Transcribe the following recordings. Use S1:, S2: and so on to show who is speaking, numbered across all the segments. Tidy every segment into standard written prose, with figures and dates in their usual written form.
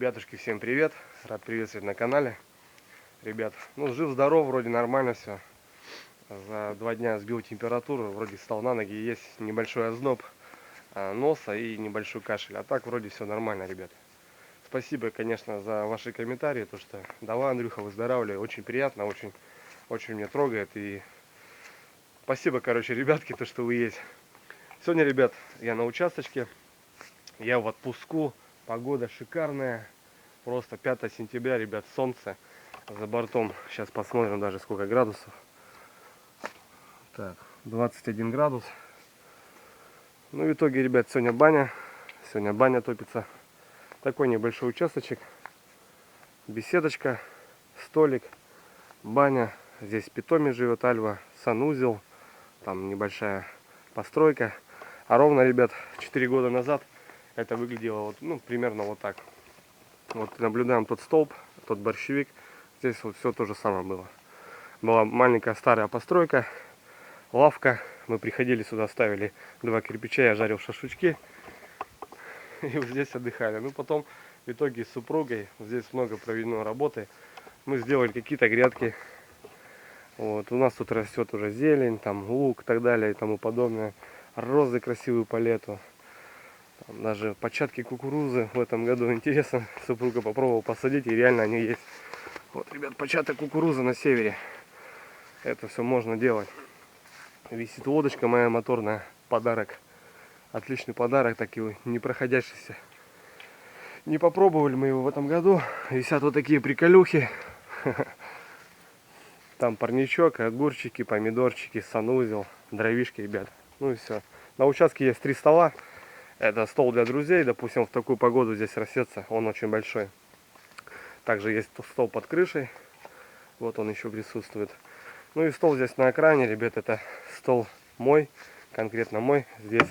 S1: Ребятушки, всем привет! Рад приветствовать на канале. Ребят, ну жив-здоров, вроде нормально все. За 2 дня сбил температуру, вроде встал на ноги, есть небольшой озноб носа и небольшой кашель. А так вроде все нормально, ребят. Спасибо, конечно, за ваши комментарии, то что давай, Андрюха, выздоравливай. Очень приятно, очень меня трогает. И спасибо, короче, ребятки, то что вы есть. Сегодня, ребят, я на участочке, я в отпуску, погода шикарная. Просто 5 сентября, ребят, солнце за бортом. Сейчас посмотрим даже сколько градусов. Так, 21 градус. Ну, в итоге, ребят, сегодня баня. Сегодня баня топится. Такой небольшой участочек. Беседочка, столик, баня. Здесь питомец живет, Альва, санузел. Там небольшая постройка. А ровно, ребят, 4 года назад это выглядело вот, ну, примерно вот так. Вот наблюдаем тот столб, тот борщевик. Здесь вот все то же самое было. Была маленькая старая постройка, лавка. Мы приходили сюда, ставили 2 кирпича, я жарил шашлычки. И вот здесь отдыхали. Ну потом в итоге с супругой, здесь много проведено работы. Мы сделали какие-то грядки. Вот, у нас тут растет уже зелень, там лук и так далее и тому подобное. Розы красивые по лету. Там даже початки кукурузы в этом году. Интересно, супруга попробовала посадить, и реально они есть. Вот, ребят, початок кукурузы на севере. Это все можно делать. Висит лодочка моя моторная. Подарок. Отличный подарок, такой непроходящийся. Не попробовали мы его в этом году. Висят вот такие приколюхи. Там парничок, огурчики, помидорчики, санузел, дровишки, ребят. Ну и все. На участке есть 3 стола. Это стол для друзей. Допустим, в такую погоду здесь рассеться. Он очень большой. Также есть стол под крышей. Вот он еще присутствует. Ну и стол здесь на окраине, ребят. Это стол мой. Конкретно мой. Здесь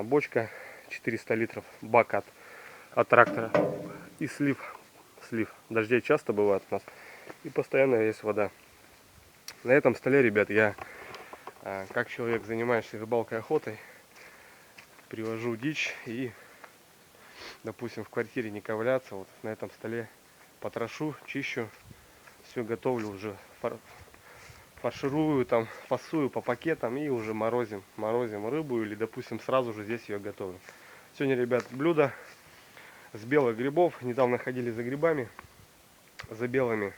S1: бочка 400 литров. Бак от трактора. И слив. Дождей часто бывает у нас. И постоянно есть вода. На этом столе, ребят, я, как человек, занимающийся рыбалкой, охотой, привожу дичь и, допустим, в квартире не ковыряться. Вот на этом столе потрошу, чищу, все готовлю уже, фарширую, там, фасую по пакетам и уже морозим рыбу или, допустим, сразу же здесь ее готовим. Сегодня, ребят, блюдо с белых грибов. Недавно ходили за грибами, за белыми.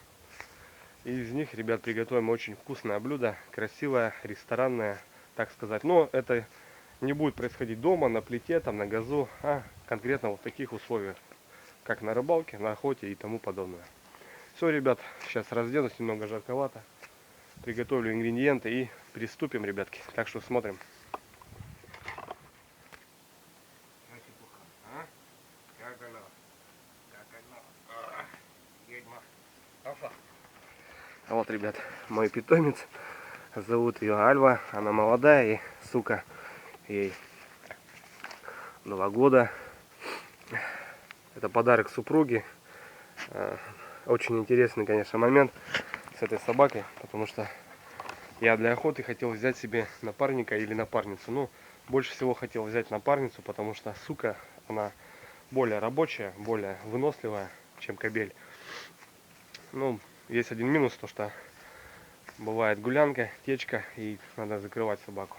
S1: И из них, ребят, приготовим очень вкусное блюдо, красивое, ресторанное, так сказать. Но это не будет происходить дома, на плите, там, на газу, а конкретно вот в таких условиях, как на рыбалке, на охоте и тому подобное. Все, ребят, сейчас разденусь, немного жарковато. Приготовлю ингредиенты и приступим, ребятки. Так что смотрим. А вот, ребят, мой питомец. Зовут ее Альва. Она молодая и, сука, ей 2 года. Это подарок супруге. Очень интересный, конечно, момент с этой собакой, потому что я для охоты хотел взять себе напарника или напарницу. Ну, больше всего хотел взять напарницу, потому что сука, она более рабочая, более выносливая, чем кобель. Ну, есть один минус, то что бывает гулянка, течка, и надо закрывать собаку.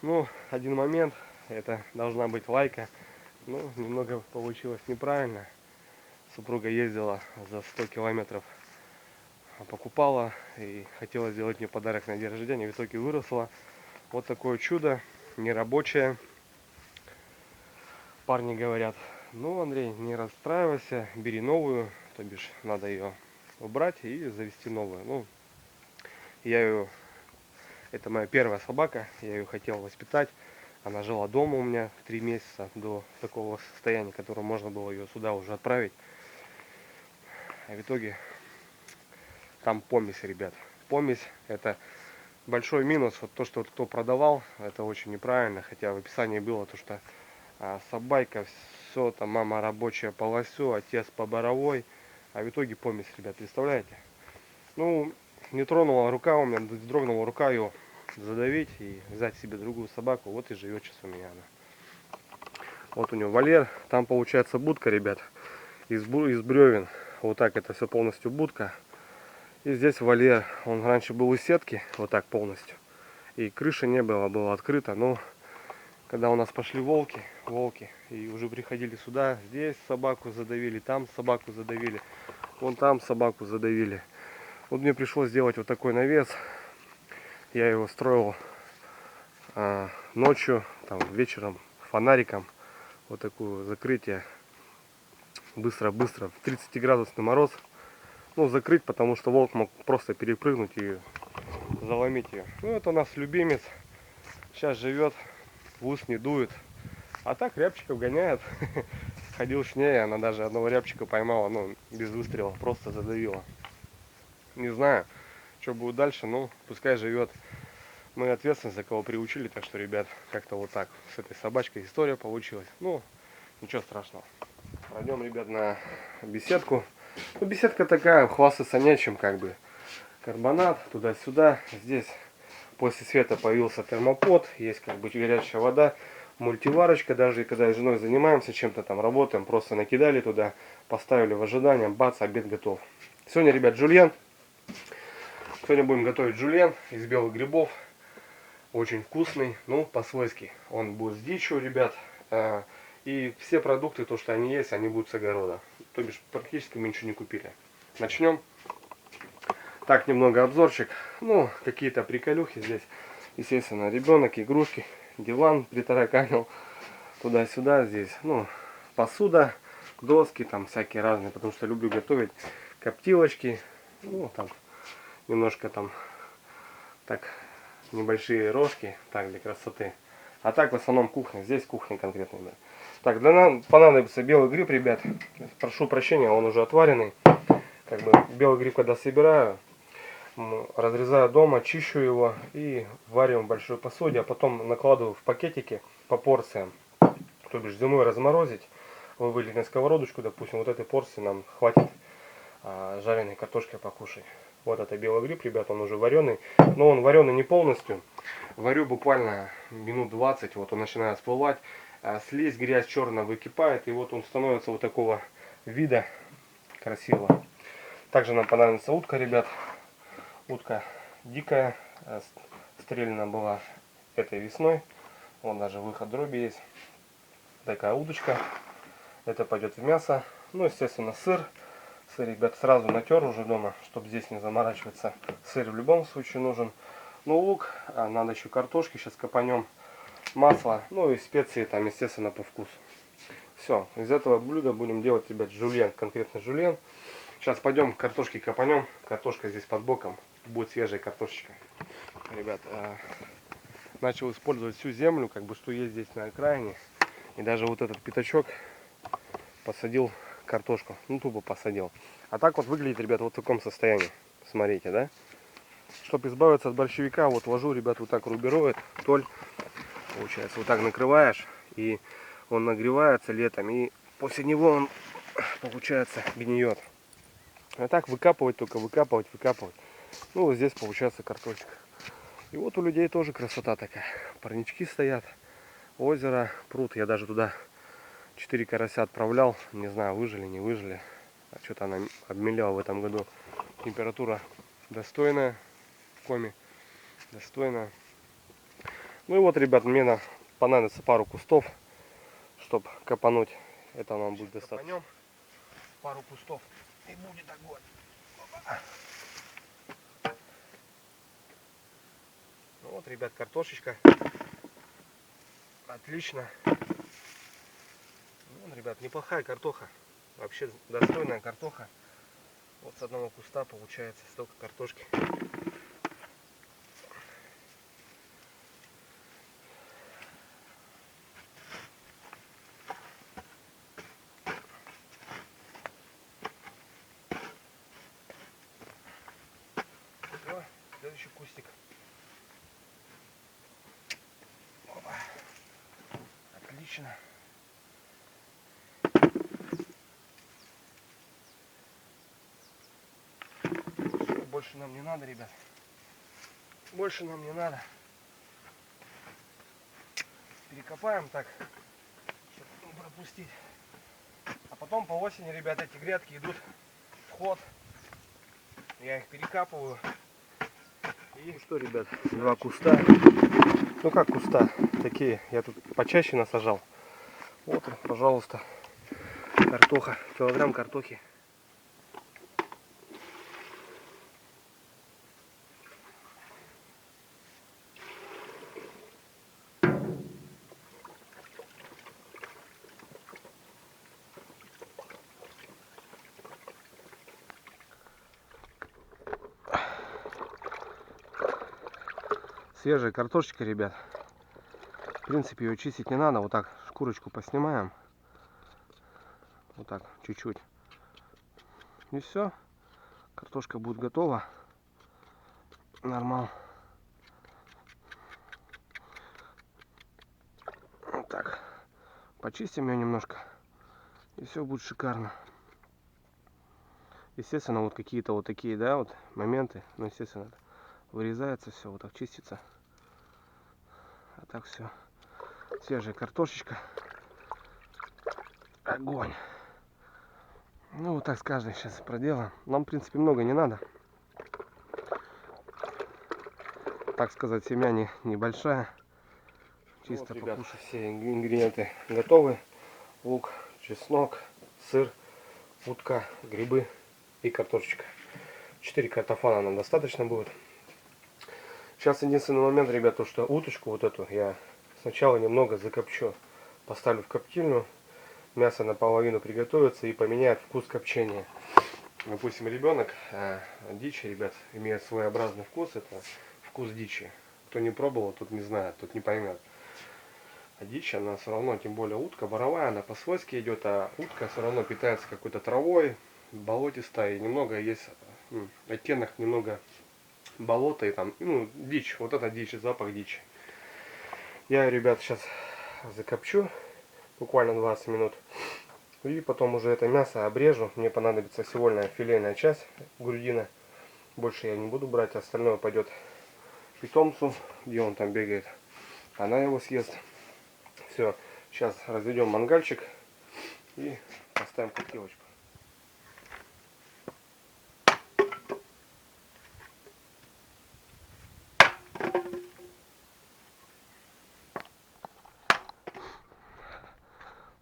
S1: Ну, один момент, это должна быть лайка. Ну, немного получилось неправильно. Супруга ездила за 100 километров, покупала и хотела сделать мне подарок на день рождения. В итоге выросла. Вот такое чудо, нерабочее. Парни говорят: ну, Андрей, не расстраивайся, бери новую, то бишь надо ее убрать и завести новую. Ну, я ее, это моя первая собака, я ее хотел воспитать. Она жила дома у меня 3 месяца до такого состояния, которое можно было ее сюда уже отправить. А в итоге там помесь, ребят. Помесь — это большой минус. Вот то, что кто продавал, это очень неправильно. Хотя в описании было то, что собака, все там, мама рабочая по лосю, отец по боровой. А в итоге помесь, ребят, представляете? Ну, не тронула рука у меня, дрогнула рука ее задавить и взять себе другую собаку. Вот и живет сейчас у меня она. Вот у него вольер. Там получается будка, ребят, из бревен. Вот так это все полностью будка. И здесь вольер. Он раньше был из сетки, вот так полностью. И крыши не было, было открыто. Но когда у нас пошли волки, и уже приходили сюда, здесь собаку задавили, там собаку задавили, вон там собаку задавили. Вот мне пришлось сделать вот такой навес. Я его строил ночью, там вечером, фонариком. Вот такое закрытие. Быстро-быстро, в 30-градусный мороз. Ну, закрыть, потому что волк мог просто перепрыгнуть и заломить ее. Ну, это у нас любимец. Сейчас живет, в ус не дует. А так рябчиков гоняет. Ходил с ней, она даже одного рябчика поймала, ну, без выстрела, просто задавила. Не знаю, что будет дальше, ну, пускай живет. Мы ответственны, за кого приучили, так что, ребят, как-то вот так с этой собачкой история получилась. Ну, ничего страшного. Пройдем, ребят, на беседку. Ну, беседка такая, хвастаться нечем, как бы. Карбонат, туда-сюда. Здесь после света появился термопод, есть как бы горячая вода, мультиварочка. Даже когда с женой занимаемся, чем-то там работаем, просто накидали туда, поставили в ожидание, бац, обед готов. Сегодня, ребят, жульен. Сегодня будем готовить жульен из белых грибов. Очень вкусный, ну, по-свойски. Он будет с дичью, ребят. И все продукты, то, что они есть, они будут с огорода. То бишь, практически мы ничего не купили. Начнем. Так, немного обзорчик. Ну, какие-то приколюхи здесь. Естественно, ребенок, игрушки, диван притараканил. Туда-сюда здесь. Ну, посуда, доски, там всякие разные. Потому что люблю готовить. Коптилочки. Ну, там, немножко там, так, небольшие рожки. Так, для красоты. А так, в основном, кухня. Здесь кухня конкретно, да. Так, для нам понадобится белый гриб, ребят. Прошу прощения, он уже отваренный. Как бы белый гриб, когда собираю, разрезаю дома, чищу его и варю в большой посуде, а потом накладываю в пакетики по порциям. То бишь зимой разморозить, вылить на сковородочку, допустим, вот этой порции нам хватит жареной картошкой покушать. Вот это белый гриб, ребят, он уже вареный, но он вареный не полностью. Варю буквально минут 20, вот он начинает всплывать. Слизь, грязь черная выкипает, и вот он становится вот такого вида красивого. Также нам понадобится утка, ребят. Утка дикая, стрелена была этой весной. Вон даже выход дроби есть. Такая удочка. Это пойдет в мясо. Ну, естественно, сыр. Сыр, ребят, сразу натер уже дома, чтобы здесь не заморачиваться. Сыр в любом случае нужен. Ну, лук, надо еще картошки, сейчас копанем. Масло, ну и специи там, естественно, по вкусу. Все, из этого блюда будем делать, ребят, жульен, конкретно жульен. Сейчас пойдем картошки копанем. Картошка здесь под боком, будет свежая картошечка. Ребят, начал использовать всю землю, как бы что есть здесь на окраине. И даже вот этот пятачок посадил картошку. Ну, тупо посадил. А так вот выглядит, ребят, вот в таком состоянии. Смотрите, да? Чтобы избавиться от борщевика, вот ложу, ребят, вот так рубероид, толь. Получается, вот так накрываешь, и он нагревается летом, и после него он, получается, гниет. А так выкапывать только, выкапывать. Ну, вот здесь получается картошка. И вот у людей тоже красота такая. Парнички стоят, озеро, пруд. Я даже туда 4 карася отправлял. Не знаю, выжили, не выжили. А что-то она обмелела в этом году. Температура достойная в коме. Достойная. Ну и вот, ребят, мне понадобится пару кустов, чтобы копануть. Это нам будет достаточно. Копанем пару кустов и будет огонь. Ну вот, ребят, картошечка. Отлично. Ну, ребят, неплохая картоха. Вообще достойная картоха. Вот с одного куста получается столько картошки. Все, следующий кустик. Опа. Отлично. Все, больше нам не надо, ребят. Больше нам не надо. Перекопаем так, чтобы запустить. А потом по осени, ребят, эти грядки идут в ход. Я их перекапываю. И ну что, ребят, два куста. Ну как куста? Такие. Я тут почаще насажал. Вот, пожалуйста, картоха. Килограмм картохи. Свежая картошечка, ребят. В принципе, ее чистить не надо. Вот так шкурочку поснимаем. Вот так, чуть-чуть. И все. Картошка будет готова. Нормально. Вот так. Почистим ее немножко. И все будет шикарно. Естественно, вот какие-то вот такие, да, вот моменты. Ну, естественно, вырезается все, вот так чистится. А так все. Свежая картошечка. Огонь. Ну, вот так с каждой сейчас проделаем. Нам, в принципе, много не надо. Так сказать, семья небольшая. Чисто вот, ребят, все ингредиенты готовы. Лук, чеснок, сыр, утка, грибы и картошечка. 4 картофана нам достаточно будет. Сейчас единственный момент, ребят, то что уточку вот эту я сначала немного закопчу. Поставлю в коптильню. Мясо наполовину приготовится и поменяет вкус копчения. Допустим, ребенок дичи, ребят, имеет своеобразный вкус. Это вкус дичи. Кто не пробовал, тот не знает, тот не поймет. А дичь, она все равно, тем более утка боровая, она по-свойски идет, а утка все равно питается какой-то травой, болотистой, и немного есть оттенок немного болота и там, ну, дичь, вот это дичь, запах дичи. Я, ребят, сейчас закопчу буквально 20 минут. И потом уже это мясо обрежу. Мне понадобится всего лишь филейная часть, грудина. Больше я не буду брать, остальное пойдет питомцу, где он там бегает. Она его съест. Все, сейчас разведем мангальчик и поставим коптилочку.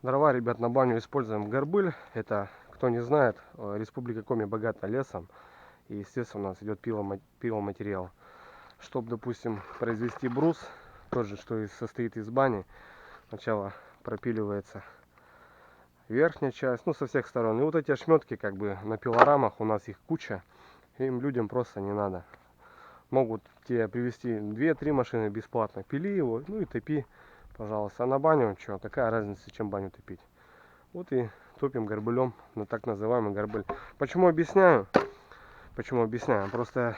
S1: Дрова, ребят, на баню используем горбыль. Это, кто не знает, Республика Коми богата лесом. И, естественно, у нас идет пиломатериал. Чтобы, допустим, произвести брус, тот же, что и состоит из бани, сначала пропиливается верхняя часть, ну, со всех сторон. И вот эти ошметки, как бы, на пилорамах, у нас их куча. Им людям просто не надо. Могут тебе привезти 2-3 машины бесплатно. Пили его, ну и топи, пожалуйста. А на баню, что, какая разница, чем баню топить? Вот и топим горбылем на так называемый горбыль. Почему объясняю? Почему объясняю? Просто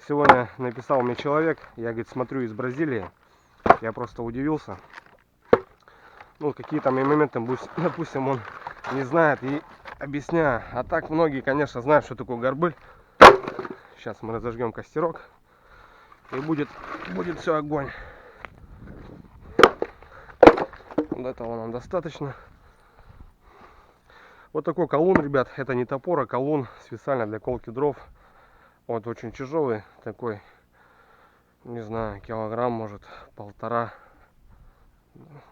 S1: сегодня написал мне человек, я, говорит, смотрю из Бразилии. Я просто удивился. Ну, какие там моменты, допустим, он не знает и объясняю. А так многие, конечно, знают, что такое горбыль. Сейчас мы разожгем костерок. И будет все огонь. Вот этого нам достаточно. Вот такой колун, ребят. Это не топор, а колун специально для колки дров. Вот очень тяжелый такой. Не знаю, килограмм, может, 1,5.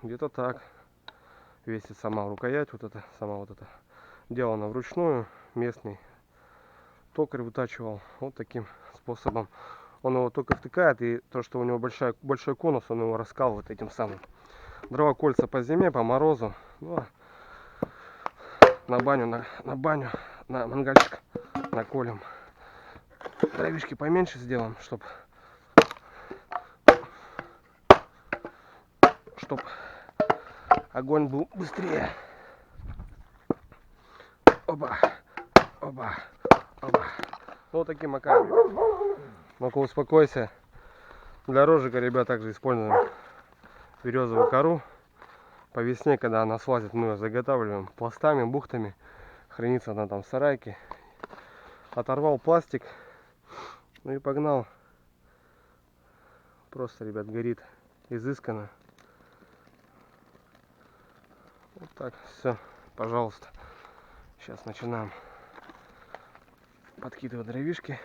S1: Где-то так. Весит сама рукоять. Вот это, сама вот это. Делано вручную. Местный токарь вытачивал. Вот таким способом. Он его только втыкает. И то, что у него большой конус, он его раскалывает этим самым. Дрова кольца по зиме, по морозу. Ну, на баню, на мангальчик наколем. Дровишки поменьше сделаем, чтоб огонь был быстрее. Оба, оба, оба. Ну, вот таким макаром. Ну-ка, успокойся. Для розжига, ребят, также используем березовую кору. По весне, когда она слазит, мы ее заготавливаем пластами, бухтами. Хранится она там в сарайке. Оторвал пластик. Ну и погнал. Просто, ребят, горит изысканно. Вот так, все, пожалуйста. Сейчас начинаем подкидывать дровишки.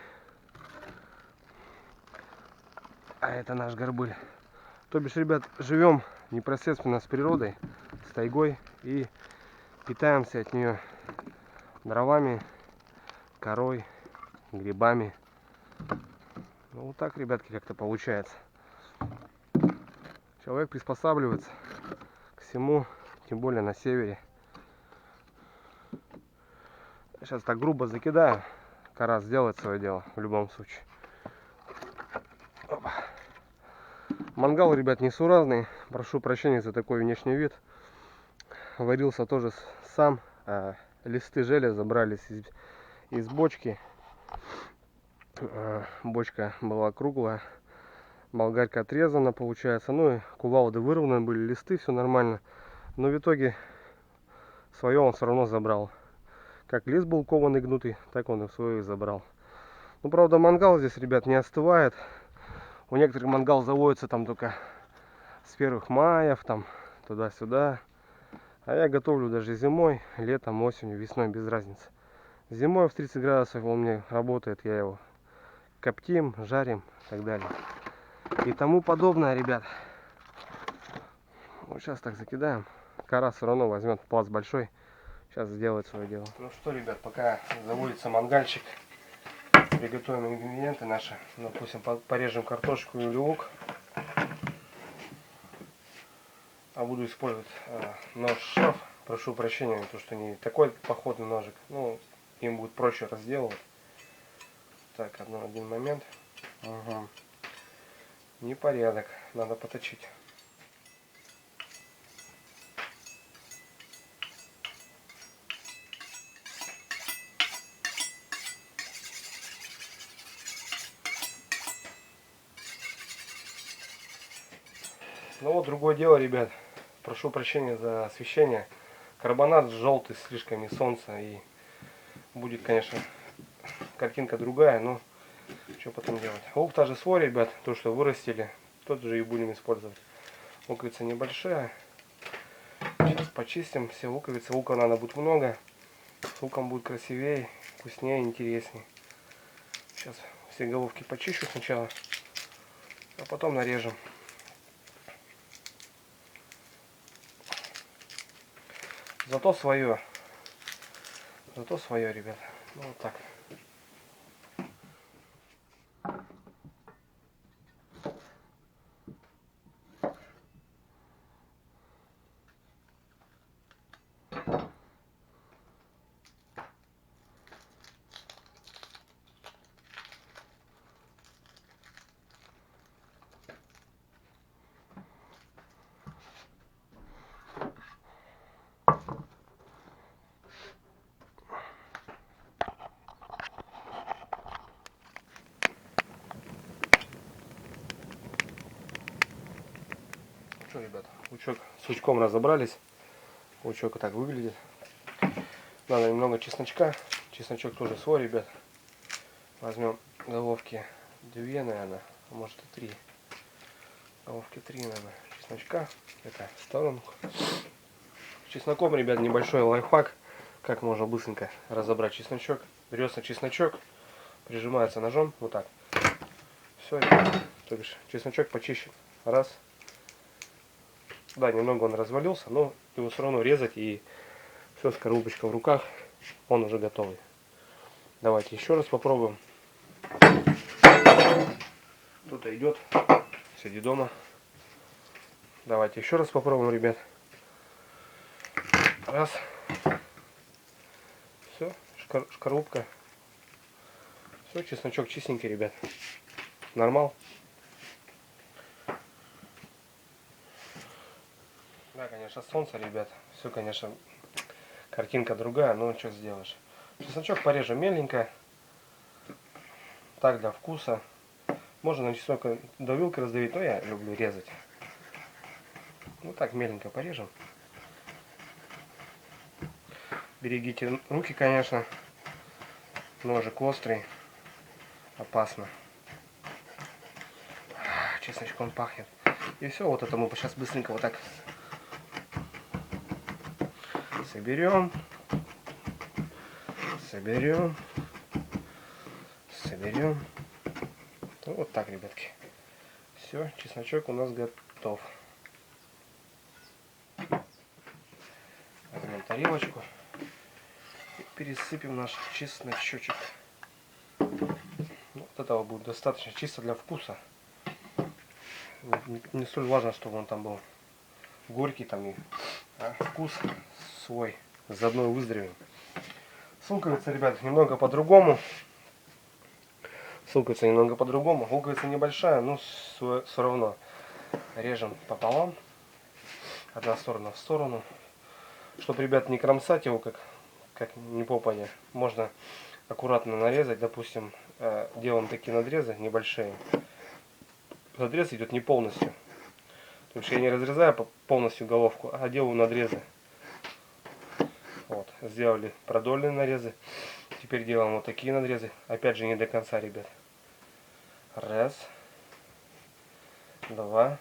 S1: А это наш горбыль. То бишь, ребят, живем непосредственно с природой, с тайгой, и питаемся от нее дровами, корой, грибами. Ну, вот так, ребятки, как-то получается. Человек приспосабливается к всему, тем более на севере. Сейчас так грубо закидаю. Кора сделает свое дело в любом случае. Опа. Мангал, ребят, несуразный. Прошу прощения за такой внешний вид. Варился тоже сам. Листы железа брались из бочки. Бочка была круглая. Болгарка отрезана, получается. Ну и кувалды вырваны были, листы, все нормально. Но в итоге свое он все равно забрал. Как лист был кованый гнутый, так он и свое и забрал. Ну, правда, мангал здесь, ребят, не остывает. У некоторых мангал заводится там только с 1 мая, там туда-сюда. А я готовлю даже зимой, летом, осенью, весной, без разницы. Зимой в 30 градусов он мне работает, я его коптим, жарим и так далее. И тому подобное, ребят. Вот сейчас так закидаем. Кора все равно возьмет пласт большой. Сейчас сделает свое дело. Ну что, ребят, пока заводится мангальчик, приготовим ингредиенты наши. Допустим, порежем картошку или лук. А буду использовать нож-шеф. Прошу прощения, то что не такой походный ножик. Ну, им будет проще разделывать. Так, один момент. Угу. Непорядок. Надо поточить. Ну вот другое дело, ребят. Прошу прощения за освещение. Карбонат желтый слишком и солнце. И будет, конечно, картинка другая, но что потом делать. Лук тоже свой, ребят. То, что вырастили, тот же и будем использовать. Луковица небольшая. Сейчас почистим все луковицы. Лука надо будет много. С луком будет красивее, вкуснее, интереснее. Сейчас все головки почищу сначала, а потом нарежем. Зато свое, ребят. Ну, вот так. Что, ребят, лучок с лучком разобрались. Лучок вот так выглядит. Надо немного чесночка. Чесночок тоже свой, ребят. Возьмем головки 2, наверное, а может и 3. Головки 3, наверное, чесночка. Это в сторону. С чесноком, ребят, небольшой лайфхак. Как можно быстренько разобрать чесночок. Берется чесночок, прижимается ножом, вот так. Все, ребят. То бишь, чесночок почищен. Раз. Да, немного он развалился, но его все равно резать, и все, скорлупочка в руках, он уже готовый. Давайте еще раз попробуем. Кто-то идет, сиди дома. Давайте еще раз попробуем, ребят. Раз. Все, шкарлупка. Все, чесночок чистенький, ребят. Нормал. Да, конечно, солнце, ребят. Все, конечно, картинка другая, но что сделаешь. Чесночок порежем меленько. Так, для вкуса. Можно на чеснок до вилки раздавить, но я люблю резать. Ну так, меленько порежем. Берегите руки, конечно. Ножик острый. Опасно. Чесночком пахнет. И все, вот это мы сейчас быстренько вот так соберем. Соберем. Соберем. Вот так, ребятки. Все, чесночок у нас готов. Возьмем тарелочку и пересыпем наш чесночочек. Вот этого будет достаточно чисто для вкуса. Не столь важно, чтобы он там был горький, там, а вкус свой заодно выздоровеем. Луковица, ребят, немного по-другому. Луковица немного по-другому. Луковица небольшая, но все равно режем пополам. Одна сторона в сторону. Чтобы, ребят, не кромсать его, как не попадя. Можно аккуратно нарезать. Допустим, делаем такие надрезы небольшие. Надрез идет не полностью. То есть я не разрезаю полностью головку, а делаю надрезы. Вот, сделали продольные нарезы. Теперь делаем вот такие надрезы. Опять же не до конца, ребят. Раз. Два.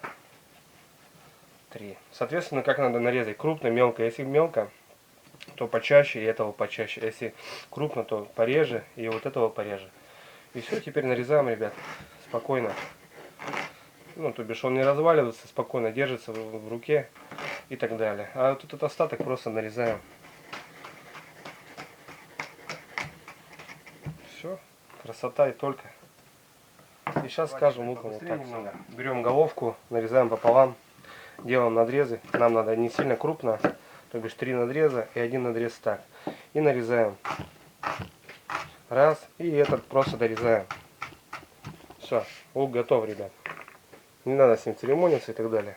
S1: Три. Соответственно, как надо нарезать? Крупно, мелко. Если мелко, то почаще, и этого почаще. Если крупно, то пореже, и вот этого пореже. И все, теперь нарезаем, ребят. Спокойно. Ну, то бишь он не разваливается, спокойно держится в руке и так далее. А вот этот остаток просто нарезаем. Все, красота и только. И сейчас скажем луком вот так. Берем головку, нарезаем пополам, делаем надрезы. Нам надо не сильно крупно, то бишь 3 надреза и 1 надрез так. И нарезаем. Раз, и этот просто дорезаем. Все, лук готов, ребят. Не надо с ним церемониться и так далее.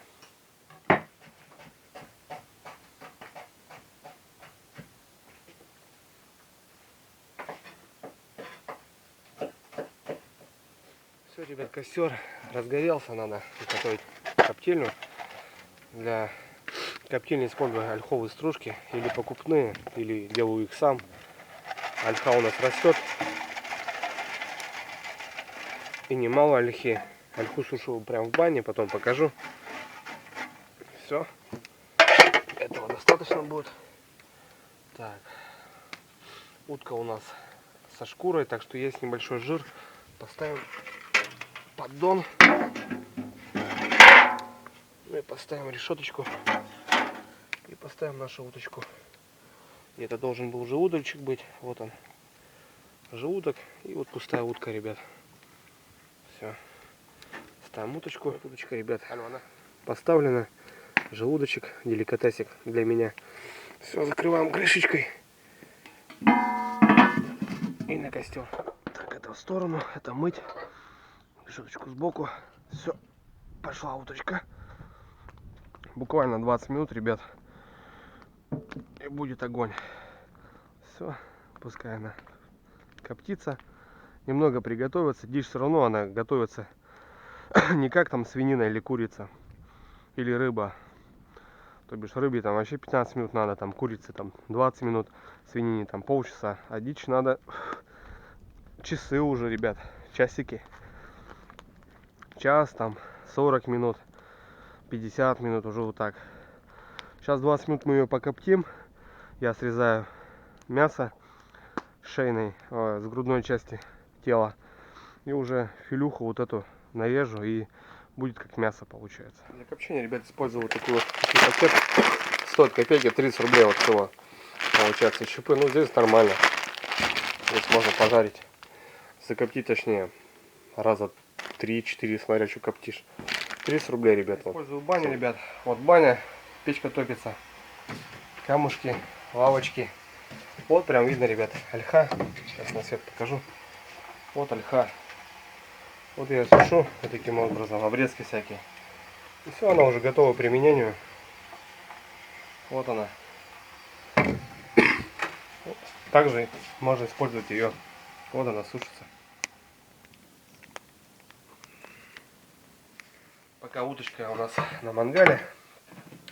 S1: Все, ребят, костер разгорелся, надо готовить коптильню. Для коптильни использую ольховые стружки, или покупные, или делаю их сам. Ольха у нас растет. И немало ольхи. Ольху сушу прям в бане, потом покажу. Все. Этого достаточно будет. Так. Утка у нас со шкурой, так что есть небольшой жир. Поставим поддон. Ну и поставим решеточку. И поставим нашу уточку. И это должен был желудочек быть. Вот он. Желудок. И вот пустая утка, ребят. Все. Ставим уточку. Уточка, ребят, поставлена. Желудочек, деликатесик для меня. Все, закрываем крышечкой. И на костер. Так, это в сторону. Это мыть. Решеточку сбоку. Все. Пошла уточка. Буквально 20 минут, ребят. И будет огонь. Все. Пускай она коптится. Немного приготовится. Дичь все равно она готовится не как там свинина или курица. Или рыба. То бишь рыбе там вообще 15 минут надо. Там курице там 20 минут. Свинине там полчаса. А дичь надо часы уже, ребят. Часики. Час там 40 минут. 50 минут уже вот так. Сейчас 20 минут мы ее покоптим. Я срезаю мясо шейной, с грудной части тела. И уже филюху вот эту нарежу, и будет как мясо получается. Для копчения, ребят, использую вот такой пакет. Стоит копейки, 30 рублей вот всего. Получается щупы. Ну здесь нормально. Здесь можно пожарить. Закоптить точнее. Раза 3-4, смотря что коптишь. 30 рублей, ребят. Использую баню, ребят. Вот баня, печка топится. Камушки, лавочки. Вот прям видно, ребят, ольха. Сейчас на свет покажу. Вот ольха. Вот я сушу вот таким образом, обрезки всякие. И все, она уже готова к применению. Вот она. Также можно использовать ее. Вот она сушится. Пока уточка у нас на мангале,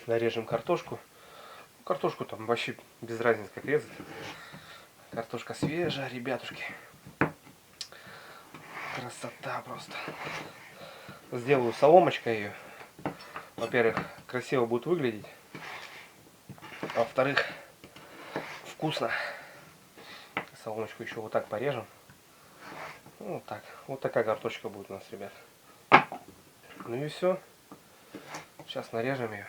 S1: нарежем картошку. Картошку там вообще без разницы как резать. Картошка свежая, ребятушки. Красота просто. Сделаю соломочкой ее. Во-первых, красиво будет выглядеть. А во-вторых, вкусно. Соломочку еще вот так порежем. Ну, вот так. Вот такая картошка будет у нас, ребят. Ну и все. Сейчас нарежем ее.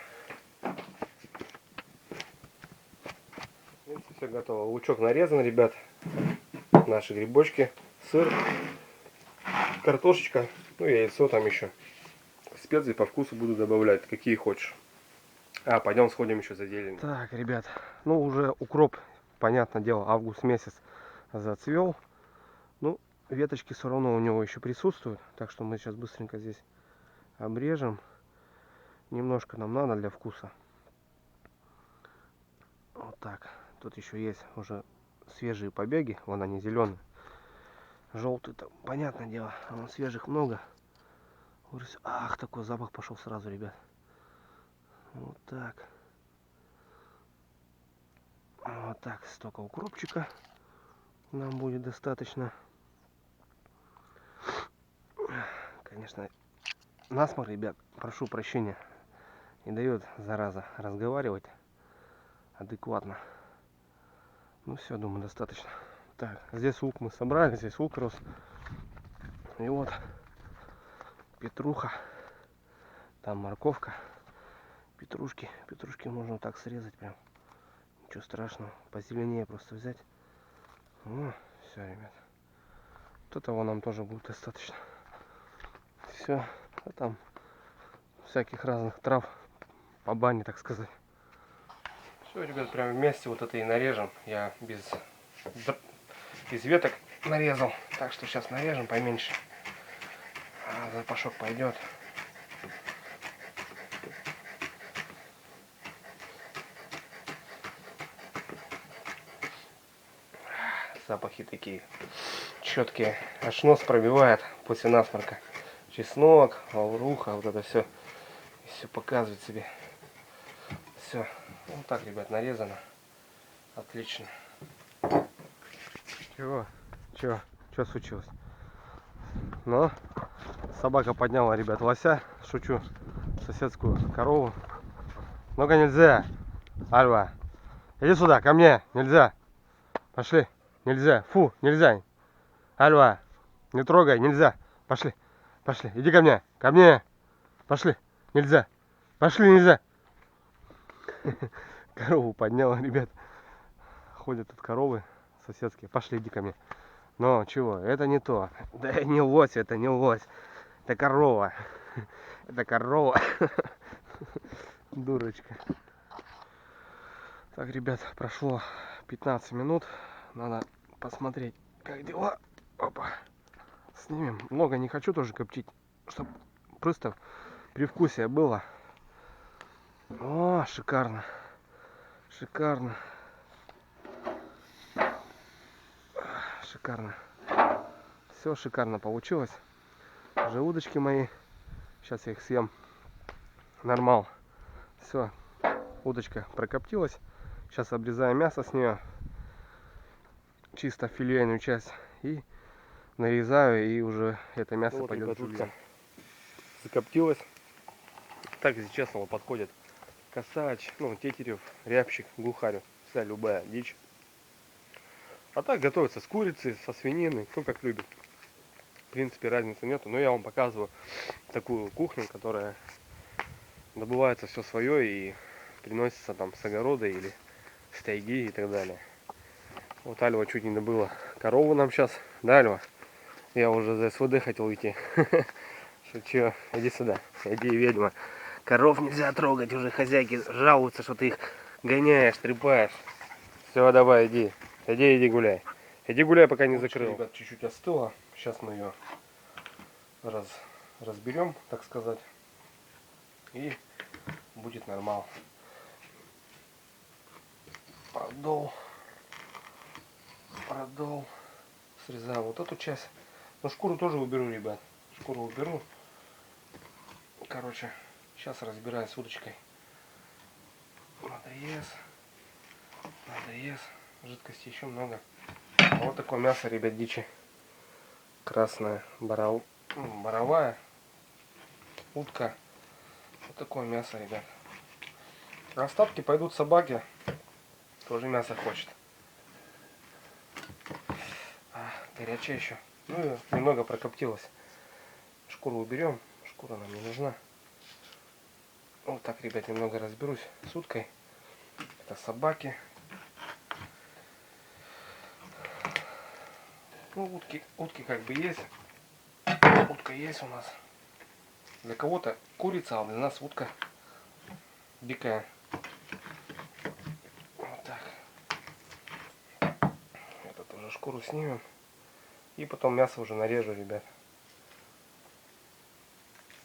S1: В принципе, все готово. Лучок нарезан, ребят. Наши грибочки, сыр, картошечка, ну и яйцо там еще. Специи по вкусу буду добавлять, какие хочешь. А, пойдем сходим еще за зеленью. Так, ребят, ну уже укроп, понятное дело, август месяц зацвел. Ну, веточки все равно у него еще присутствуют. Так что мы сейчас быстренько здесь обрежем. Немножко нам надо для вкуса. Вот так. Тут еще есть уже свежие побеги. Вон они зеленые. Желтый там, понятное дело. А вон свежих много. Ах, такой запах пошел сразу, ребят. Вот так. Вот так. Столько укропчика нам будет достаточно. Конечно, насморк, ребят, прошу прощения. Не дает, зараза, разговаривать адекватно. Ну все, думаю, достаточно. Так, здесь лук мы собрали, здесь лук рос. И вот петруха, там морковка, петрушки. Петрушки можно вот так срезать прям. Ничего страшного, позеленее просто взять. Ну, все, ребят. Вот этого нам тоже будет достаточно. Все, а там всяких разных трав по бане, так сказать. Все, ребят, прям вместе вот это и нарежем. Я без веток нарезал. Так что сейчас нарежем поменьше. А запашок пойдет. Запахи такие четкие. Аж нос пробивает после насморка. Чеснок, лавруха, вот это все. Все показывает себе. Все. Вот так, ребят, нарезано. Отлично. Чего? Чего случилось? Ну, собака подняла, ребят, лося. Шучу. Соседскую корову. Ну-ка, нельзя. Альва. Иди сюда, ко мне. Нельзя. Пошли. Нельзя. Фу, нельзя. Альва. Не трогай, нельзя. Пошли. Пошли. Иди ко мне. Ко мне. Пошли. Нельзя. Пошли, нельзя. Корову подняла, ребят. Ходят тут коровы соседские. Пошли, иди ко мне. Но чего? Это не то. Да не лось, это не лось. Это корова. Это корова. Дурочка. Так, ребят, прошло 15 минут. Надо посмотреть, как дела. Опа. Снимем. Много не хочу тоже коптить, чтобы просто привкусие было. О, шикарно. Шикарно. Шикарно. Все шикарно получилось. Желудочки мои. Сейчас я их съем. Нормал. Все. Удочка прокоптилась. Сейчас обрезаем мясо с нее. Чисто филейную часть. И нарезаю. И уже это мясо вот, пойдет жулья. Закоптилась. Так, если честно, подходит косач, ну, тетерев, рябчик, глухарь. Вся любая дичь. А так готовится с курицей, со свининой. Кто как любит. В принципе, разницы нету. Но я вам показываю такую кухню, которая добывается все свое и приносится там с огорода или с тайги и так далее. Вот Альва чуть не добыла корову нам сейчас. Да, Альва? Я уже за СВД хотел идти. Шучу. Иди сюда. Иди, ведьма. Коров нельзя трогать, уже хозяйки жалуются, что ты их гоняешь, трепаешь. Все, давай, иди. Иди гуляй. Иди гуляй, пока не закрыл. Ребят, чуть-чуть остыла. Сейчас мы ее разберем, так сказать. И будет нормал. Продол. Срезаю вот эту часть. Но шкуру тоже уберу, ребят. Шкуру уберу. Короче, сейчас разбираю с удочкой. Надоест. Жидкости еще много. Вот такое мясо, ребят, дичи. Красная боровая. Утка. Вот такое мясо, ребят. Остатки пойдут собаке. Тоже мясо хочет. горячая еще. Ну и немного прокоптилась. Шкуру уберем. Шкура нам не нужна. Вот так, ребят, немного разберусь с уткой. Это собаки. Ну, утки как бы есть. Утка есть у нас. Для кого-то курица, а для нас утка дикая. Вот так. Это тоже шкуру снимем. И потом мясо уже нарежу, ребят.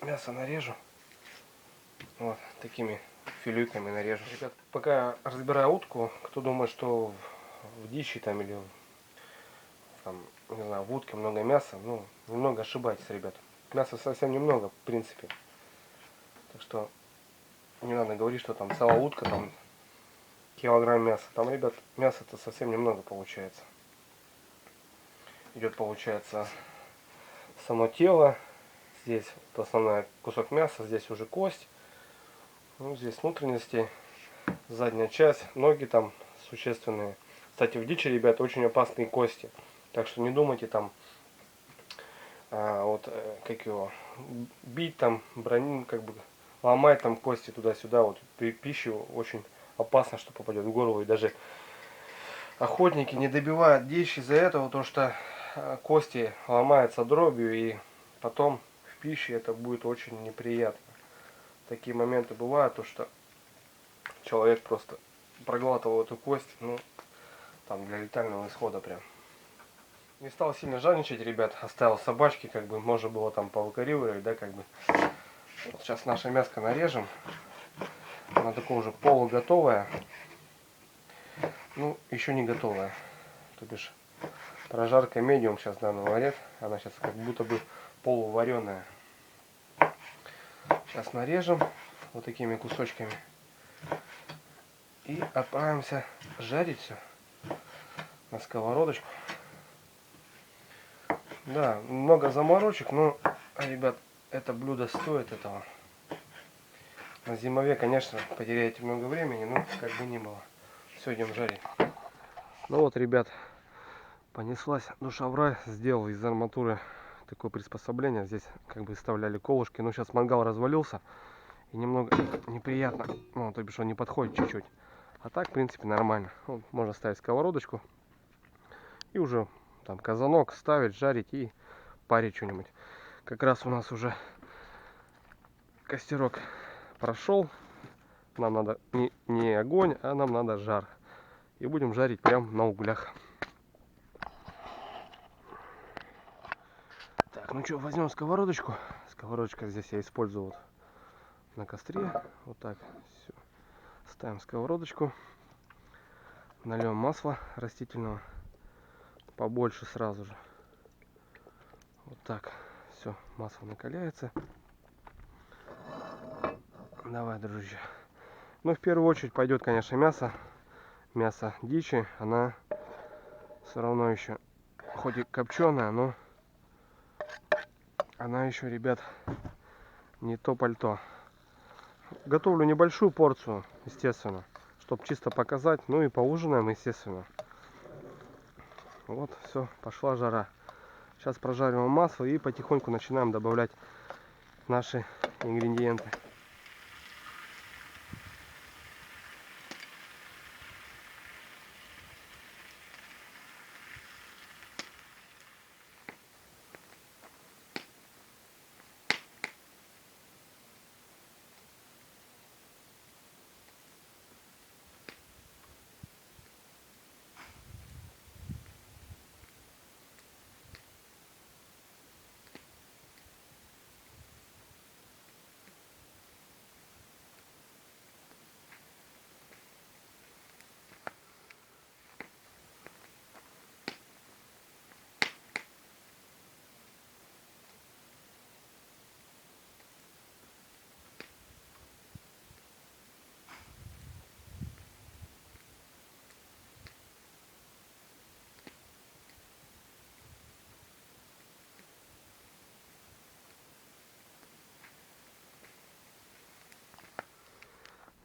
S1: Мясо нарежу. Вот такими филюками нарежу. Ребят, пока разбираю утку, кто думает, что в дичи там или там, не знаю, в утке много мяса, ну, немного ошибаетесь, ребят. Мяса совсем немного, в принципе. Так что не надо говорить, что там целая утка, там килограмм мяса. Там, ребят, мяса-то совсем немного получается. Идет, получается, само тело. Здесь вот основной кусок мяса, здесь уже кость. Ну, здесь внутренности, задняя часть, ноги там существенные. Кстати, в дичи, ребят, очень опасные кости. Так что не думайте там, как его, бить там, броню, как бы ломать там кости туда-сюда. Вот при пище очень опасно, что попадет в горло. И даже охотники не добивают дичь из-за этого, то что кости ломаются дробью, и потом в пище это будет очень неприятно. Такие моменты бывают, то что человек просто проглатывал эту кость, ну, там для летального исхода прям. Не стал сильно жадничать, ребят, оставил собачки, как бы можно было там повыкоривать, да, как бы. Вот сейчас наше мяско нарежем. Она такое уже полуготовая. Ну, еще не готовая. То бишь, прожарка медиум сейчас данного варит. Она сейчас как будто бы полувареная. Сейчас нарежем вот такими кусочками. И отправимся жарить все на сковородочку. Да, много заморочек, но, ребят, это блюдо стоит этого. На зимовье, конечно, потеряете много времени, но как бы ни было. Все, идем жарить. Ну вот, ребят, понеслась душа в рай. Сделал из арматуры такое приспособление. Здесь как бы вставляли колышки. Но сейчас мангал развалился. И немного неприятно. Ну, то бишь он не подходит чуть-чуть. А так, в принципе, нормально. Вот, можно ставить сковородочку. И уже там казанок ставить, жарить и парить что-нибудь. Как раз у нас уже костерок прошел. Нам надо не огонь, а нам надо жар. И будем жарить прям на углях. Так, ну что, возьмем сковородочку. Сковородочка здесь я использую вот на костре. Вот так. Все. Ставим сковородочку. Нальем масла растительного. Побольше сразу же. Вот так. Все, масло накаляется. Давай, дружище. Ну, в первую очередь пойдет, конечно, мясо. Мясо дичи. Она все равно еще, хоть и копченая, но она еще, ребят, не то пальто. Готовлю небольшую порцию, естественно, чтобы чисто показать. Ну и поужинаем, естественно. Вот, все, пошла жара. Сейчас прожариваем масло и потихоньку начинаем добавлять наши ингредиенты.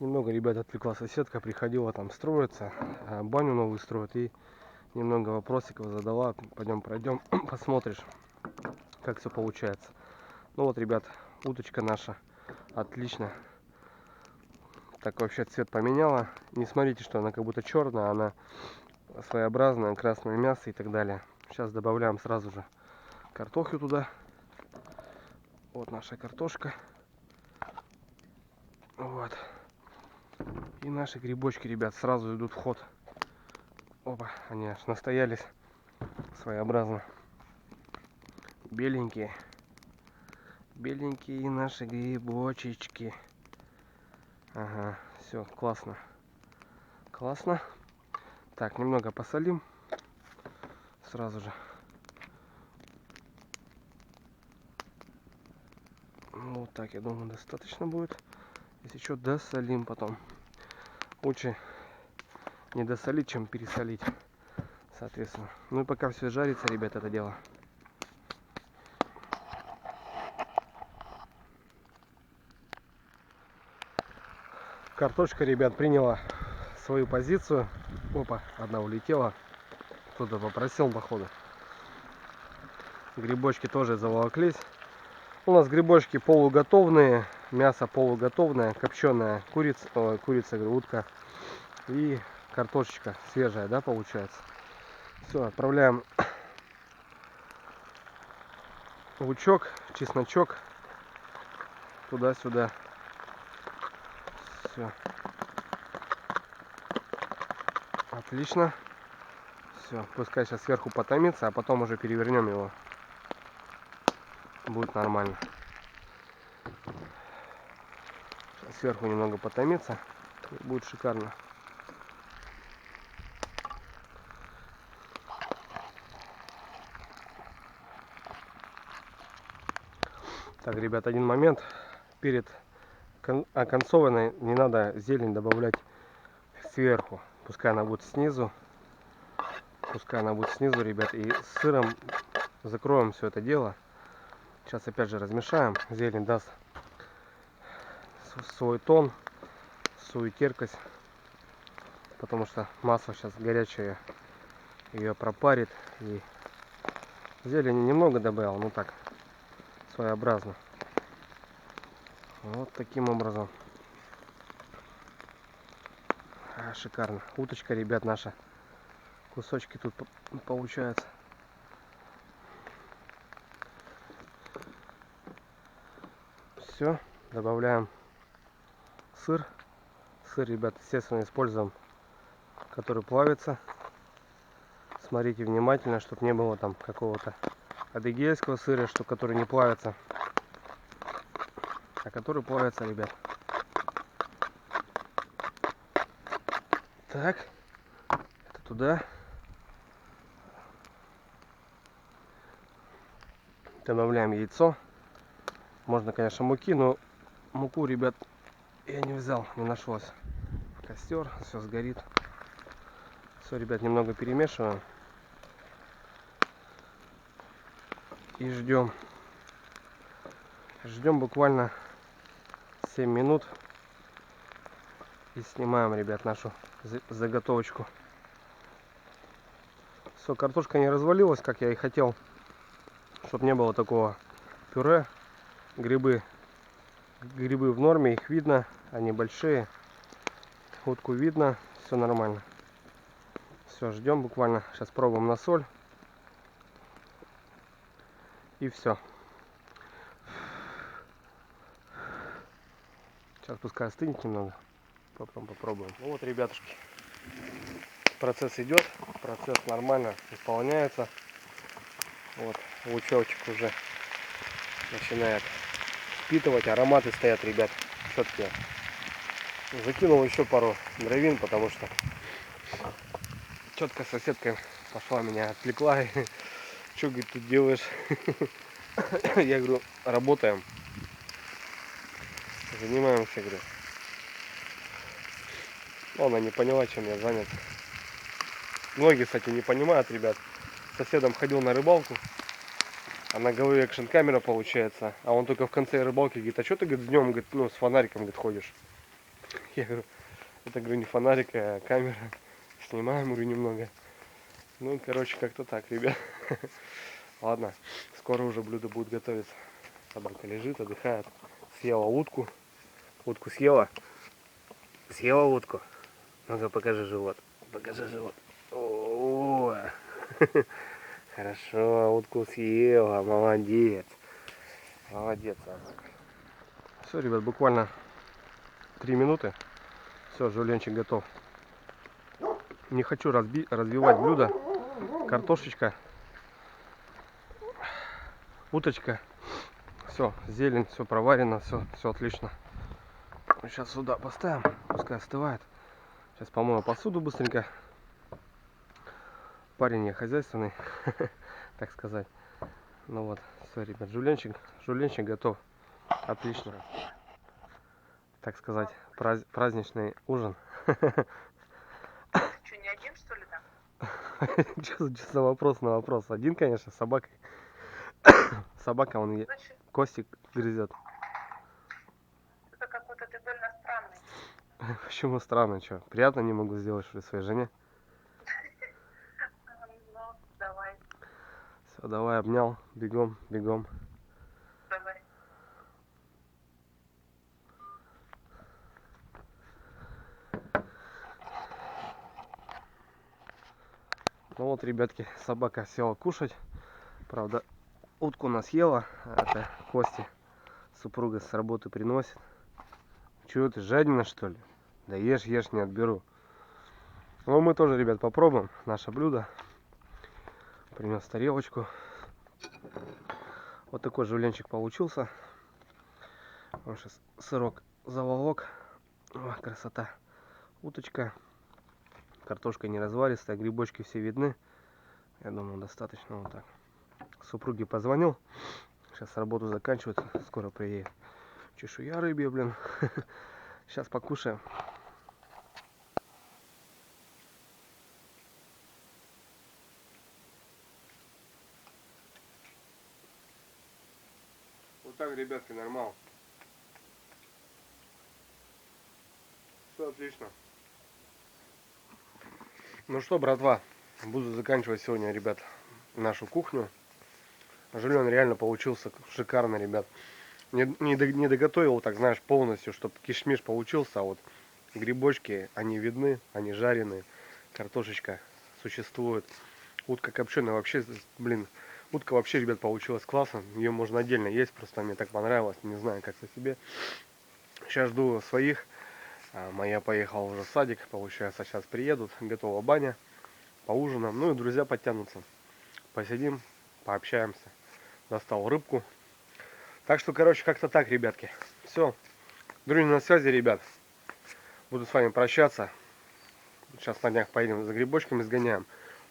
S1: Немного, ребят, отвлекла соседка, приходила там строиться, баню новую строят, и немного вопросиков задала. Пойдем пройдем, посмотришь, как все получается. Ну вот, ребят, уточка наша отлично. Так вообще цвет поменяла. Не смотрите, что она как будто черная, она своеобразная, красное мясо и так далее. Сейчас добавляем сразу же картохи туда. Вот наша картошка. Вот. И наши грибочки, ребят, сразу идут в ход. Опа, они аж настоялись своеобразно. Беленькие. Беленькие наши грибочечки. Ага, все, классно. Классно. Так, немного посолим. Сразу же. Ну, вот так, я думаю, достаточно будет. Если что, досолим потом. Лучше не досолить, чем пересолить. Соответственно. Ну и пока все жарится, ребят, это дело. Картошка, ребят, приняла свою позицию. Опа, одна улетела. Кто-то попросил, походу. Грибочки тоже заволоклись. У нас грибочки полуготовные, мясо полуготовное, копченая курица, говорю, утка и картошечка свежая, да, получается. Все, отправляем лучок, чесночок туда-сюда. Все. Отлично. Все, пускай сейчас сверху потомится, а потом уже перевернем его. Будет нормально. Сейчас сверху немного потомится, и будет шикарно. Так, ребят, один момент. Перед оконцованной не надо зелень добавлять сверху. Пускай она будет снизу. Пускай она будет снизу, ребят. И с сыром закроем все это дело. Сейчас опять же размешаем. Зелень даст свой тон, свою теркость. Потому что масло сейчас горячее ее пропарит. И зелени немного добавил, ну так, своеобразно. Вот таким образом. Шикарно. Уточка, ребят, наша. Кусочки тут получаются. Все, добавляем сыр. Сыр, ребят, естественно, используем, который плавится. Смотрите внимательно, чтобы не было там какого-то адыгейского сыра, что который не плавится, а который плавится, ребят. Так, это туда. Добавляем яйцо. Можно, конечно, муки, но муку, ребят, я не взял, не нашлось. Костер, все сгорит. Все, ребят, немного перемешиваем. И ждем. Ждем буквально 7 минут. И снимаем, ребят, нашу заготовочку. Все, картошка не развалилась, как я и хотел. Чтобы не было такого пюре. Грибы в норме, их видно. Они большие. Утку видно. Все нормально. Все, ждем буквально. Сейчас пробуем на соль. И все. Сейчас пускай остынет немного. Потом попробуем. Ну вот, ребятушки. Процесс идет. Процесс нормально исполняется. Вот, лучочек уже начинает впитывать. Ароматы стоят, ребят, четкие. Закинул еще пару дровин, потому что четко соседка пошла, меня отвлекла. Что, говорит, тут делаешь? Я говорю, работаем. Занимаемся, говорю. Она не поняла, чем я занят. Многие, кстати, не понимают, ребят. С соседом ходил на рыбалку. А на голове экшн-камера получается. А он только в конце рыбалки говорит, а что ты, говорит, днем, говорит, ну, с фонариком, говорит, ходишь? Я говорю, это, говорю, не фонарик, а камера. Снимаем, говорю, немного. Ну, короче, как-то так, ребят. Ладно, скоро уже блюдо будет готовиться. Собака лежит, отдыхает. Съела утку. Утку съела. Съела утку. Ну-ка, покажи живот. Покажи живот. О, хорошо, утку съела. Молодец. Молодец, собака. Все, ребят, буквально 3 минуты. Все, жульенчик готов. Не хочу развивать блюдо. Картошечка, уточка. Все, зелень, все проварено, все отлично. Сейчас сюда поставим, пускай остывает. Сейчас помою посуду быстренько. Парень я хозяйственный, так сказать. Ну вот, все, ребят, жульенчик готов. Отлично. Так сказать, праздничный ужин.
S2: Что, не один, что ли, там?
S1: Что за вопрос на вопрос? Один, конечно, собака. Собака, он
S2: Значит,
S1: костик грызет.
S2: это какой-то ты больно странный.
S1: Почему странно, что? Приятно не могу сделать, что ли, своей жене?
S2: Ну, давай,
S1: Все, давай, обнял, бегом, бегом.
S2: давай.
S1: Ну вот, ребятки, собака села кушать. Правда, утку нас съела, а это Кости супруга с работы приносит. Чего ты, жадина, что ли? Да ешь, ешь, не отберу. Ну, мы тоже, ребят, попробуем наше блюдо. Принес тарелочку. Вот такой жульенчик получился. Он сейчас сырок заволок. О, красота. Уточка. Картошка не разваристая, грибочки все видны. Я думаю, достаточно вот так. Супруге позвонил. Сейчас работу заканчивает, скоро приедет. Чешуя рыбья, блин. Сейчас покушаем. Вот так, ребятки, нормально. Все отлично. Ну что, братва, буду заканчивать сегодня, ребят, нашу кухню. Жульен реально получился шикарно, ребят. Не доготовил, так знаешь, полностью, чтобы кишмиш получился, а вот грибочки, они видны, они жареные, картошечка существует. Утка копченая вообще, блин, утка вообще, ребят, получилась классно. Ее можно отдельно есть, просто мне так понравилось, не знаю, как по себе. Сейчас жду своих. Моя поехала уже в садик, получается, сейчас приедут, готова баня, поужинаем, ну и друзья подтянутся. Посидим, пообщаемся. Достал рыбку. Так что, короче, как-то так, ребятки. Все. Друзья, на связи, ребят. Буду с вами прощаться. Сейчас на днях поедем за грибочками сгоняем.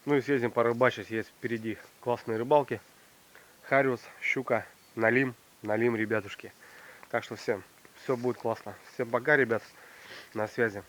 S1: Ну и съездим порыбачить. Есть впереди классные рыбалки. Хариус, щука, налим, ребятушки. Так что всем, все будет классно. Всем пока, ребят. На связи.